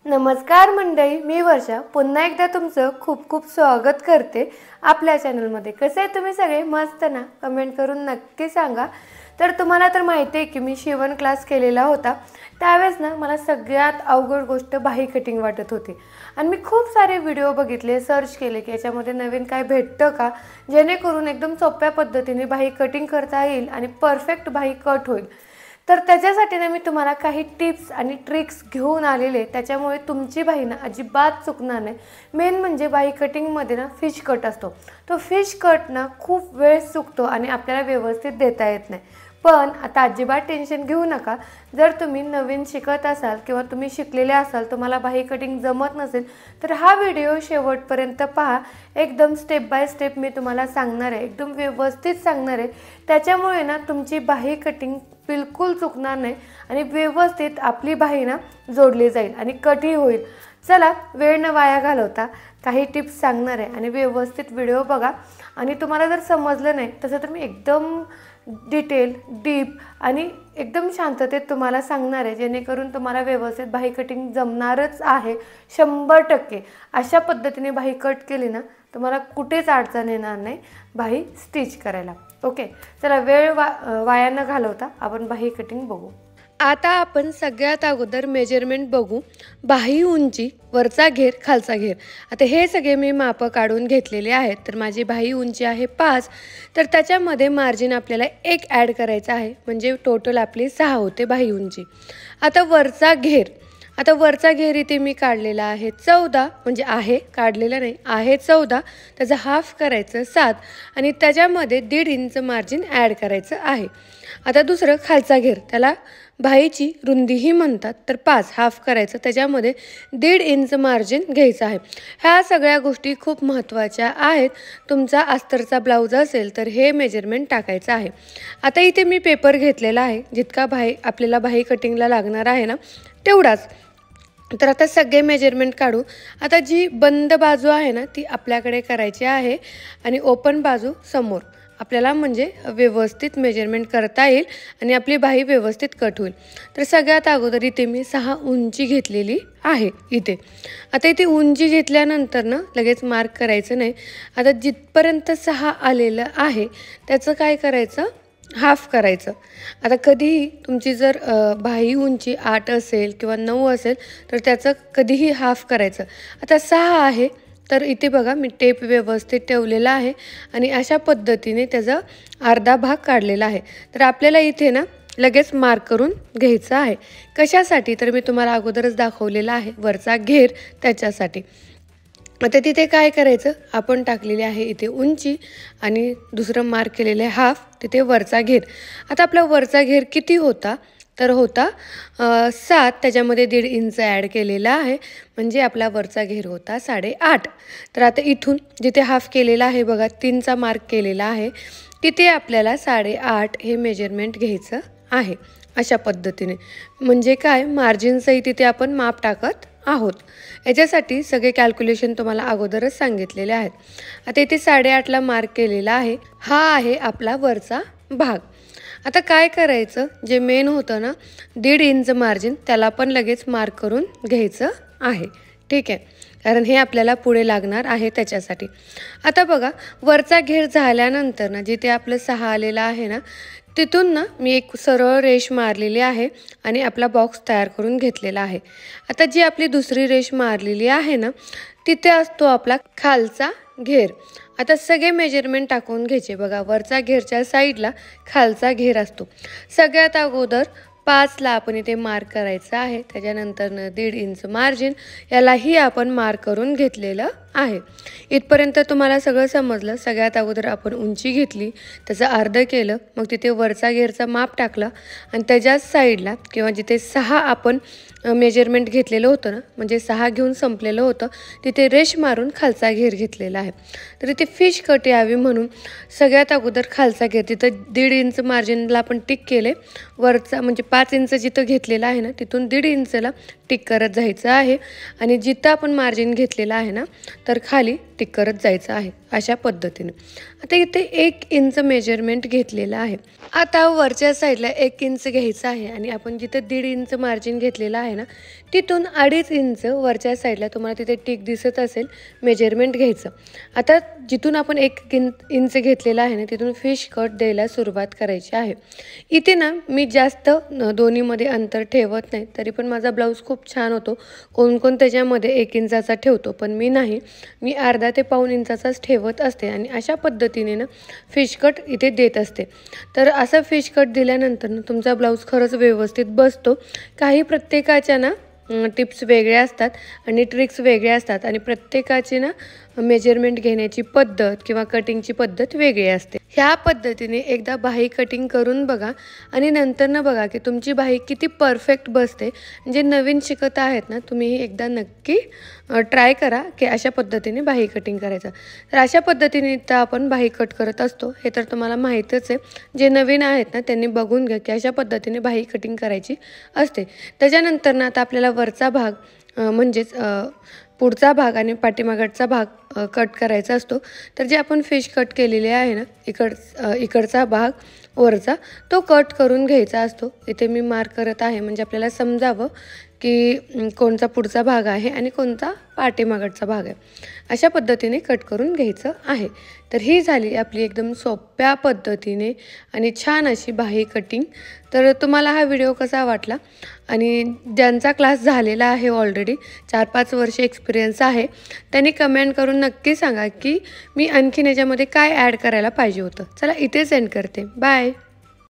नमस्कार मंडळी, मी वर्षा पुन्हा एकदा तुमचं खूप खूप स्वागत करते आपल्या चॅनलमध्ये. कसे आहे तुम्ही सगळे? मस्त ना? कमेंट करून नक्की सांगा. तर तुम्हाला तर माहिती आहे की मी शिवण क्लास केलेला होता. त्यावेळेस ना मला सगळ्यात अवघड गोष्ट बाही कटिंग वाटत होती आणि मी खूप सारे व्हिडिओ बघितले, सर्च केले की याच्यामध्ये नवीन काय भेटतं का, जेणेकरून एकदम सोप्या पद्धतीने बाही कटिंग करता येईल आणि परफेक्ट बाही कट होईल. तर त्याच्यासाठी ना मी तुम्हाला काही टिप्स आणि ट्रिक्स घेऊन आलेले, त्याच्यामुळे तुमची बाही ना अजिबात चुकणार नाही. मेन म्हणजे बाही कटिंगमध्ये ना फिश कट असतो. तो फिश कट ना खूप वेळ चुकतो आणि आपल्याला व्यवस्थित देता येत नाही. पण आता अजिबात टेन्शन घेऊ नका. जर तुम्ही नवीन शिकत असाल किंवा तुम्ही शिकलेले असाल, तुम्हाला बाही कटिंग जमत नसेल, तर हा व्हिडिओ शेवटपर्यंत पहा. एकदम स्टेप बाय स्टेप मी तुम्हाला सांगणार आहे, एकदम व्यवस्थित सांगणार आहे. त्याच्यामुळे ना तुमची बाही कटिंग बिलकुल चुकणार नाही आणि व्यवस्थित आपली बाही ना जोडली जाईल आणि कटही होईल. चला, वेळ न वाया घालवता काही टिप्स सांगणार आहे आणि व्यवस्थित व्हिडिओ बघा. आणि तुम्हाला जर समजलं नाही तसं तर मी एकदम डिटेल, डीप आणि एकदम शांततेत तुम्हाला सांगणार आहे, जेणेकरून तुम्हाला व्यवस्थित बाही कटिंग जमणारच आहे 100%. अशा पद्धतीने बाही कट केली ना तुम्हाला कुठेच अडचण येणार नाही बाही स्टिच करायला. ओके, चला वेळ वाया न घालवता आपण बाही कटिंग बघू. आता आपण सगळ्यात अगोदर मेजरमेंट बघू. बाही उंची, वरचा घेर, खालचा घेर. आता हे सगळे मी मापं काढून घेतलेले आहेत. तर माझी बाही उंची आहे 5, तर त्याच्यामध्ये मार्जिन आपल्याला 1 ॲड करायचं आहे, म्हणजे टोटल आपली 6 होते बाही उंची. आता वरचा घेर इथे मी काढलेला आहे 14, म्हणजे आहे काढलेला नाही, आहे 14. त्याचा हाफ करायचं 7 आणि त्याच्यामध्ये 1.5 इंच मार्जिन ॲड करायचं आहे. आता दुसरं खालचा घेर, त्याला बाहीची रुंदीही म्हणतात. तर 5 हाफ करायचं, त्याच्यामध्ये 1.5 इंच मार्जिन घ्यायचं आहे. ह्या सगळ्या गोष्टी खूप महत्त्वाच्या आहेत. तुमचा अस्तरचा ब्लाऊज असेल तर हे मेजरमेंट टाकायचं आहे. आता इथे मी पेपर घेतलेला आहे, जितका आपल्याला बाही कटिंगला लागणार आहे ना तेवढाच. तर आता सगळे मेजरमेंट काढू. आता जी बंद बाजू आहे ना ती आपल्याकडे करायची आहे आणि ओपन बाजू समोर आपल्याला, म्हणजे व्यवस्थित मेजरमेंट करता येईल आणि आपली बाही व्यवस्थित कट होईल. तर सगळ्यात अगोदर इथे मी 6 उंची घेतलेली आहे इथे. आता इथे उंची घेतल्यानंतर ना लगेच मार्क करायचं नाही. आता जिथपर्यंत 6 आलेलं आहे त्याचं काय करायचं, हाफ करायचं. आता कधीही तुमची जर बाही उंची 8 असेल किंवा 9 असेल तर त्याचं कधीही हाफ करायचं. आता 6 आहे तर इथे बघा मी टेप व्यवस्थित ठेवलेला आहे आणि अशा पद्धतीने त्याचा अर्धा भाग काढलेला आहे. तर आपल्याला इथे ना लगेच मार्क करून घ्यायचं आहे. कशासाठी, तर मी तुम्हाला अगोदरच दाखवलेला आहे वरचा घेर, त्याच्यासाठी. आता तिथे काय करायचं, आपण टाकलेली आहे इथे उंची आणि दुसरं मार्क केलेलं आहे हाफ, तिथे वरचा घेर. आता आपला वरचा घेर किती होता, तर होता 7, त्याच्यामध्ये 1.5 इंच ॲड केलेला आहे, म्हणजे आपला वरचा घेर होता 8.5. तर आता इथून जिथे हाफ केलेला आहे बघा, 3चा मार्क केलेला आहे, तिथे आपल्याला 8.5 हे मेजरमेंट घ्यायचं आहे. अशा पद्धतीने, म्हणजे काय, मार्जिनचंही तिथे आपण माप टाकत आहोत. याच्यासाठी सगळे कॅल्क्युलेशन तुम्हाला अगोदरच सांगितलेले आहेत. आता इथे 8.5ला मार्क केलेला आहे, हा आहे आपला वरचा भाग. आता काय करायचं, जे मेन होतं ना 1.5 इंच मार्जिन, त्याला पण लगेच मार्क करून घ्यायचं आहे. ठीक आहे, कारण हे आपल्याला पुढे लागणार आहे त्याच्यासाठी. आता बघा, वरचा घेर झाल्यानंतर ना जिथे आपलं 6 आलेलं आहे ना तिथून ना मी एक सरळ रेष मारलेली आहे आणि आपला बॉक्स तयार करून घेतलेला आहे. आता जी आपली दुसरी रेष मारलेली आहे ना तिथे असतो आपला खालचा घेर. आता सगळे मेजरमेंट टाकून घ्यायचे. बघा, वरचा घेरच्या साईडला खालचा घेर असतो. सगळ्यात अगोदर 5ला आपण इथे मार्क करायचं आहे, त्याच्यानंतर 1.5 इंच मार्जिन, यालाही आपण मार्क करून घेतलेलं आहे. इथपर्यंत तुम्हाला सगळं समजलं. सगळ्यात अगोदर आपण उंची घेतली, त्याचं अर्ध केलं, मग तिथे वरचा घेरचा माप टाकला आणि त्याच्याच साईडला किंवा जिथे 6 आपण मेजरमेंट घेतलेलं होतं ना, म्हणजे 6 घेऊन संपलेलं होतं, तिथे रेष मारून खालचा घेर घेतलेला आहे. तर इथे फिश कट यावी म्हणून सगळ्यात अगोदर खालचा घेर, तिथं 1.5 इंच मार्जिनला आपण टिक केले. वरचा म्हणजे 5 इंच जिथं घेतलेलं आहे ना तिथून 1.5 इंचला टिक करत जायचं आहे आणि जिथं आपण मार्जिन घेतलेलं आहे ना तर खाली टिक करत जायचं आहे अशा पद्धतीने. आता इथे 1 इंच मेजरमेंट घेतलेलं आहे. आता वरच्या साईडला 1 इंच घ्यायचं आहे आणि आपण जिथे 1.5 इंच मार्जिन घेतलेलं आहे ना, तिथून 2.5 इंच वरच्या साईडला तुम्हाला तिथे टिक दिसत असेल मेजरमेंट घ्यायचं. आता जिथून आपण 1 इंच घेतलेला आहे ना, तिथून फिश कट द्यायला सुरुवात करायची आहे. इथे ना मी जास्त दोन्हीमध्ये अंतर ठेवत नाही, तरी पण माझा ब्लाऊज खूप छान होतो. कोण त्याच्यामध्ये 1 इंचाचा ठेवतो, पण मी नाही. मी अर्धा ते पाऊण इंचाचाच ठेवत असते आणि अशा पद्धतीने ना फिश कट इथे देत असते. तर असं फिश कट दिल्यानंतर ना तुमचा ब्लाऊज खरंच व्यवस्थित बसतो. काही प्रत्येकाच्या ना टिप्स वेगळ्या असतात आणि ट्रिक्स वेगळ्या असतात आणि प्रत्येकाची ना मेजरमेंट घेण्याची पद्धत किंवा कटिंगची पद्धत वेगळी असते. ह्या पद्धतीने एकदा बाही कटिंग करून बघा आणि नंतर ना बघा की तुमची बाही किती परफेक्ट बसते. जे नवीन शिकत आहेत ना, तुम्ही एकदा नक्की ट्राय करा की अशा पद्धतीने बाही कटिंग करायचं. तर अशा पद्धतीने तर आपण बाही कट करत असतो, हे तर तुम्हाला माहीतच आहे. जे नवीन आहेत ना त्यांनी बघून घ्या की अशा पद्धतीने बाही कटिंग करायची असते. त्याच्यानंतर ना आता आपल्याला वरचा भाग म्हणजेच पुढचा भाग आणि पाठीमागचा भाग कट करायचा असतो. तर जे आपण फिश कट केलेले आहे ना, इकडचा भाग वरचा तो कट करून घ्यायचा असतो. इथे मी मार्क करत आहे म्हणजे आपल्याला समजावं की कोणता पुढचा भाग आहे आणि कोणता पाठीमागचा भाग आहे. अशा पद्धतीने कट करून घ्यायचं आहे. तर ही झाली आपली एकदम सोप्या पद्धतीने आणि छान अशी बाही कटिंग. तर तुम्हाला हा व्हिडिओ कसा वाटला आणि ज्यांचा क्लास झालेला आहे ऑलरेडी 4-5 वर्ष एक्सपिरियन्स आहे त्यांनी कमेंट करून नक्की सांगा की मी आणखीन याच्यामध्ये काय ॲड करायला पाहिजे होतं. चला इथे सेंड करते. बाय.